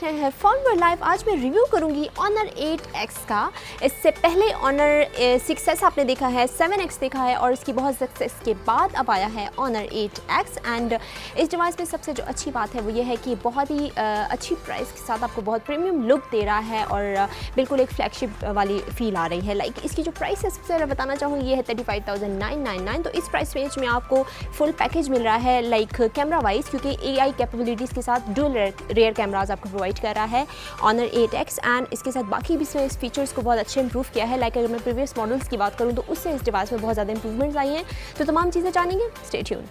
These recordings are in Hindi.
रहे हैं फॉर्मूला लाइव। आज मैं रिव्यू करूंगी Honor 8X का। इससे पहले Honor 6S आपने देखा है, 7X देखा है और इसकी बहुत सक्सेस के बाद अब आया है Honor 8X। एंड इस डिवाइस में सबसे जो अच्छी बात है वो ये है कि बहुत ही अच्छी प्राइस के साथ आपको बहुत प्रीमियम लुक दे रहा है और बिल्कुल एक फ्लैगशिप वाली फील आ रही है। लाइक इसकी जो प्राइस है सबसे ज़्यादा बताना चाहूँगी ये है 35,999। तो इस प्राइस रेंज में आपको फुल पैकेज मिल रहा है लाइक कैमरा वाइज, क्योंकि AI कैपेबिलिटीज़ के साथ डुअल रेयर कैमराज आपको प्रोवाइड कर रहा है Honor 8X। एंड इसके साथ बाकी भी इसमें इस फीचर्स को बहुत अच्छे इंप्रूव किया है। लाइक अगर मैं प्रीवियस मॉडल्स की बात करूँ तो उससे इस डिवाइस में बहुत ज़्यादा इंप्रूवमेंट्स आई हैं। तो तमाम चीज़ें जानेंगे, स्टे ट्यून।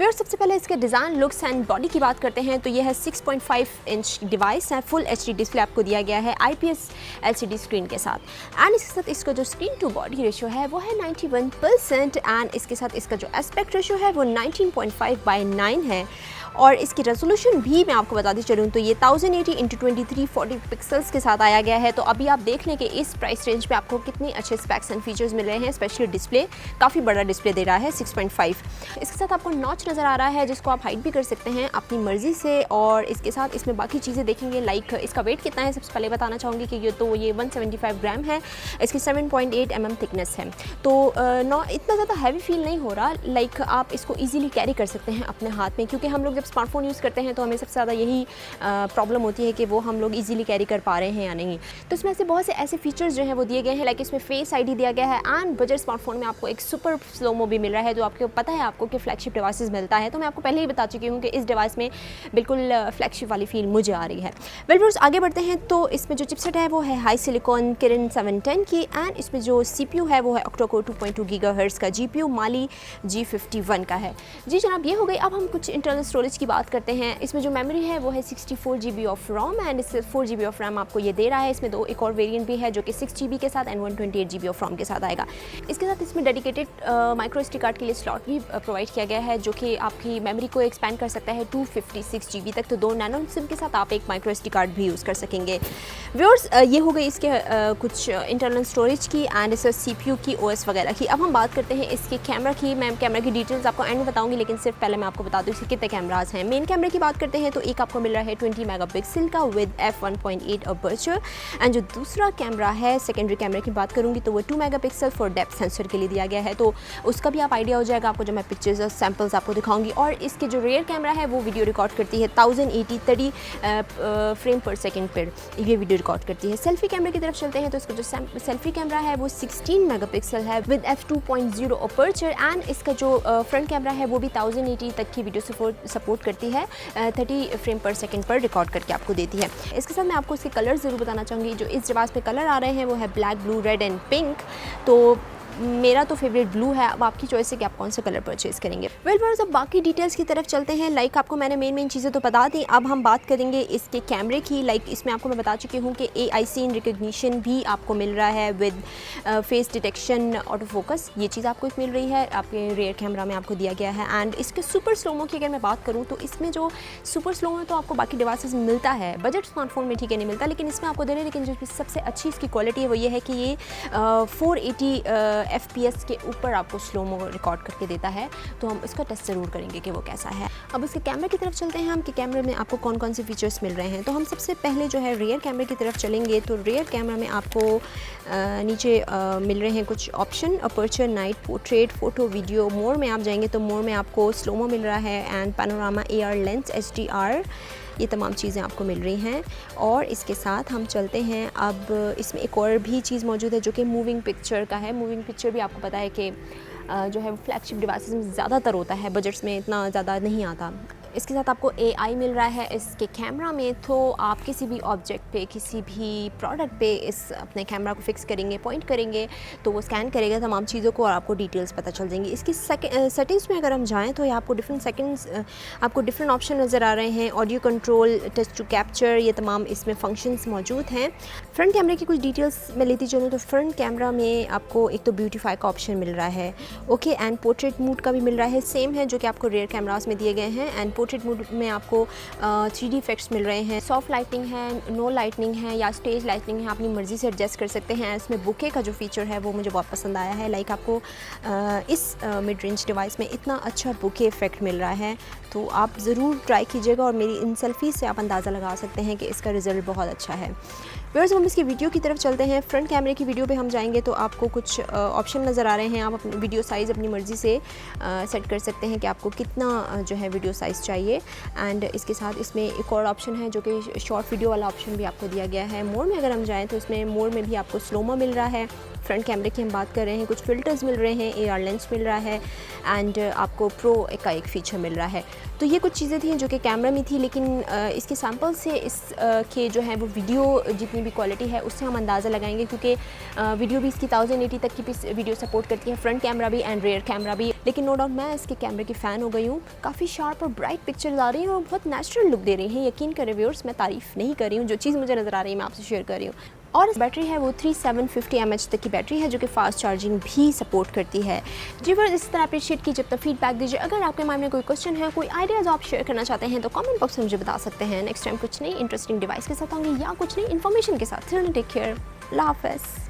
सबसे पहले इसके डिज़ाइन, लुक्स एंड बॉडी की बात करते हैं तो ये है 6.5 इंच डिवाइस है। फुल HD डिस्प्ले आपको दिया गया है IPS LCD स्क्रीन के साथ। एंड इसके साथ इसका जो स्क्रीन टू बॉडी रेशियो है वो है 91% एंड इसके साथ इसका जो एस्पेक्ट रेशियो है वो 19.5/9 है। और इसकी रेजोल्यूशन भी मैं आपको बताती चलूँ तो ये 1080x2340 पिक्सल्स के साथ आया गया है। तो अभी आप देख लें कि इस प्राइस रेंज पे आपको कितने अच्छे स्पेक्स एंड फीचर्स मिल रहे हैं। स्पेशली डिस्प्ले काफ़ी बड़ा डिस्प्ले दे रहा है 6.5। इसके साथ आपको नॉच नज़र आ रहा है जिसको आप हाइट भी कर सकते हैं अपनी मर्जी से। और इसके साथ इसमें बाकी चीज़ें देखेंगे लाइक इसका वेट कितना है। सबसे पहले बताना चाहूँगी कि ये 175 ग्राम है। इसकी 7.8 mm थिकनेस है। तो इतना ज़्यादा हैवी फील नहीं हो रहा। लाइक आप इसको ईजिली कैरी कर सकते हैं अपने हाथ में, क्योंकि हम लोग जब स्मार्टफोन यूज़ करते हैं तो हमें सबसे ज़्यादा यही प्रॉब्लम होती है कि वो हम लोग इजीली कैरी कर पा रहे हैं या नहीं। तो इसमें से बहुत से ऐसे फीचर्स जो हैं वो दिए गए हैं। लाइक इसमें फेस ID दिया गया है एंड बजट स्मार्टफोन में आपको एक सुपर स्लोमो भी मिल रहा है। जो आपको पता है आपको कि फ्लैगशिप डिवाइसेस मिलता है, तो मैं आपको पहले ही बता चुकी हूँ कि इस डिवाइस में बिल्कुल फ्लैगशिप वाली फील मुझे आ रही है। वेल व्यूअर्स, आगे बढ़ते हैं तो इसमें जो चिपसेट है वो है हाई सिलिकॉन किरिन 710 की। एंड इसमें जो CPU है वो है ऑक्टा-कोर 2.2 GHz का GPU Mali G51 का है। जी जनाब, ये हो गई। अब हम कुछ इंटरनल स्टोरेज की बात करते हैं। इसमें जो मेमोरी है वो है 64 GB ऑफ ROM एंड इससे 4 GB ऑफ RAM आपको ये दे रहा है। इसमें एक और वेरिएंट भी है जो कि 6 GB के साथ एंड 128 GB ऑफ ROM के साथ आएगा। इसके साथ इसमें डेडिकेटेड माइक्रो SD कार्ड के लिए स्लॉट भी प्रोवाइड किया गया है जो कि आपकी मेमोरी को एक्सपैंड कर सकता है 256 GB तक। तो 2 नैनो सिम के साथ आप एक माइक्रो SD कार्ड भी यूज़ कर सकेंगे। व्यूअर्स, ये हो गई इसके कुछ इंटरनल स्टोरेज की एंड इसके CPU की OS वगैरह की। अब हम बात करते हैं इसके कैमरा की। मैं कैमरा की डिटेल्स आपको एंड में बताऊंगी, लेकिन सिर्फ पहले मैं आपको बता दूँ इसके कितने कैमराज हैं। मेन कैमरे की बात करते हैं तो एक आपको मिल रहा है 20 मेगापिक्सल का विद f1.8 अपर्चर। एंड जो दूसरा कैमरा है, सेकेंडरी कैमरे की बात करूंगी तो वो 2 मेगापिक्सल फॉर डेप्थ सेंसर के लिए दिया गया है। तो उसका भी आप आइडिया हो जाएगा आपको जब मैं पिक्चर्स और सैम्पल्स आपको दिखाऊंगी। और इसके जो रेयर कैमरा है वो वीडियो रिकॉर्ड करती है 1080 30 फ्रेम पर सेकेंड पर ये वीडियो रिकॉर्ड करती है। सेल्फी कैमरे की तरफ चलते हैं तो इसका जो सेल्फी कैमरा है वो 16 मेगापिक्सल है विद f2.0 अपर्चर। एंड इसका जो फ्रंट कैमरा है वो भी 1080 तक की वीडियो सपोर्ट करती है, 30 फ्रेम पर सेकंड पर रिकॉर्ड करके आपको देती है। इसके साथ मैं आपको इसके कलर ज़रूर बताना चाहूँगी। जो इस डिवाइस पे कलर आ रहे हैं वो है black, blue, red and pink. तो मेरा तो फेवरेट ब्लू है। अब आपकी चॉइस है कि आप कौन सा कलर परचेज़ करेंगे। वेल व्यूअर्स, अब बाकी डिटेल्स की तरफ चलते हैं। लाइक आपको मैंने मेन चीज़ें तो बता दी। अब हम बात करेंगे इसके कैमरे की। लाइक इसमें आपको मैं बता चुकी हूँ कि AI सीन रिकग्निशन भी आपको मिल रहा है with face detection, auto focus. ये चीज़ आपको मिल रही है आपके रेयर कैमरा में आपको दिया गया है। एंड इसके सुपर स्लोमो की अगर मैं बात करूँ तो इसमें जो सुपर स्लोमो तो आपको बाकी डिवाइसेस में मिलता है, बजट स्मार्टफोन में ठीक है नहीं मिलता, लेकिन इसमें आपको दे रहे हैं। लेकिन जो सबसे अच्छी इसकी क्वालिटी है वो ये है कि ये 480 FPS के ऊपर आपको स्लोमो रिकॉर्ड करके देता है। तो हम इसका टेस्ट ज़रूर करेंगे कि वो कैसा है। अब इसके कैमरे की तरफ चलते हैं हम कि कैमरे में आपको कौन कौन से फीचर्स मिल रहे हैं। तो हम सबसे पहले जो है रियर कैमरे की तरफ चलेंगे। तो रियर कैमरा में आपको नीचे मिल रहे हैं कुछ option, aperture, night, portrait, photo, video. More में आप जाएंगे तो मोर में आपको स्लोमो मिल रहा है and panorama, AR lens, HDR, ये तमाम चीज़ें आपको मिल रही हैं। और इसके साथ हम चलते हैं। अब इसमें एक और भी चीज़ मौजूद है जो कि मूविंग पिक्चर का है। मूविंग पिक्चर भी आपको पता है कि जो है फ्लैगशिप डिवाइसेस में ज़्यादातर होता है, बजट्स में इतना ज़्यादा नहीं आता। इसके साथ आपको AI मिल रहा है इसके कैमरा में। तो आप किसी भी ऑब्जेक्ट पे, किसी भी प्रोडक्ट पे इस अपने कैमरा को फिक्स करेंगे, पॉइंट करेंगे तो वो स्कैन करेगा तमाम चीज़ों को और आपको डिटेल्स पता चल जाएंगी। इसकी सेटिंग्स में अगर हम जाएँ तो ये आपको आपको डिफरेंट ऑप्शन नज़र आ रहे हैं। Audio control, touch to capture, ये तमाम इसमें फंक्शंस मौजूद हैं। फ्रंट कैमरे की कुछ डिटेल्स मैं लेती चलूँ तो फ्रंट कैमरा में आपको एक तो ब्यूटीफाई का ऑप्शन मिल रहा है, ओके, एंड पोर्ट्रेट मोड का भी मिल रहा है, सेम है जो कि आपको रेयर कैमरास में दिए गए हैं। एंड पोर्ट्रेट मोड में आपको 3D इफेक्ट्स मिल रहे हैं, सॉफ्ट लाइटिंग है, नो लाइटनिंग है या स्टेज लाइटनिंग है, अपनी मर्ज़ी से एडजस्ट कर सकते हैं। इसमें बुके का जो फीचर है वो मुझे बहुत पसंद आया है। लाइक आपको इस मिड रेंज डिवाइस में इतना अच्छा बुके इफेक्ट मिल रहा है, तो आप ज़रूर ट्राई कीजिएगा और मेरी इन सेल्फी से आप अंदाज़ा लगा सकते हैं कि इसका रिज़ल्ट बहुत अच्छा है। व्यूअर्स, हम इसकी वीडियो की तरफ चलते हैं। फ्रंट कैमरे की वीडियो पे हम जाएंगे तो आपको कुछ ऑप्शन नज़र आ रहे हैं। आप अपनी वीडियो साइज़ अपनी मर्ज़ी से सेट कर सकते हैं कि आपको कितना जो है वीडियो साइज़ चाहिए। एंड इसके साथ इसमें एक और ऑप्शन है जो कि शॉर्ट वीडियो वाला ऑप्शन भी आपको दिया गया है। मोड में अगर हम जाएँ तो इसमें मोड में भी आपको स्लोमो मिल रहा है। फ्रंट कैमरे की हम बात कर रहे हैं, कुछ फ़िल्टर्स मिल रहे हैं, AR लेंस मिल रहा है एंड आपको प्रो का एक फ़ीचर मिल रहा है। तो ये कुछ चीज़ें थी जो कि कैमरा में थी, लेकिन इसके सैम्पल से इस के जो है वो वीडियो जितनी भी क्वालिटी है उससे हम अंदाज़ा लगाएंगे, क्योंकि वीडियो भी इसकी 1080 तक की भी वीडियो सपोर्ट करती है, फ्रंट कैमरा भी एंड रेयर कैमरा भी। लेकिन नो डाउट मैं इसके कैमरे की फ़ैन हो गई हूँ। काफ़ी शार्प और ब्राइट पिक्चर्स आ रही हैं और बहुत नेचुरल लुक दे रही हैं। यकीन करें व्यूअर्स, मैं तारीफ़ नहीं कर रही हूँ, जो चीज़ मुझे नज़र आ रही है मैं आपसे शेयर कर रही हूँ। और इस बैटरी है वो 3750 mAh तक की बैटरी है जो कि फास्ट चार्जिंग भी सपोर्ट करती है। जी व्यूअर्स, इस तरह अप्रिशिएट कीजिए, अपना फीडबैक दीजिए। अगर आपके माइंड में कोई क्वेश्चन है, कोई आइडियाज़ आप शेयर करना चाहते हैं तो कमेंट बॉक्स में मुझे बता सकते हैं। नेक्स्ट टाइम कुछ नई इंटरेस्टिंग डिवाइस के साथ होंगे या कुछ नई इन्फॉर्मेशन के साथ। टेक केयर, अल्लाह हाफ़िज़।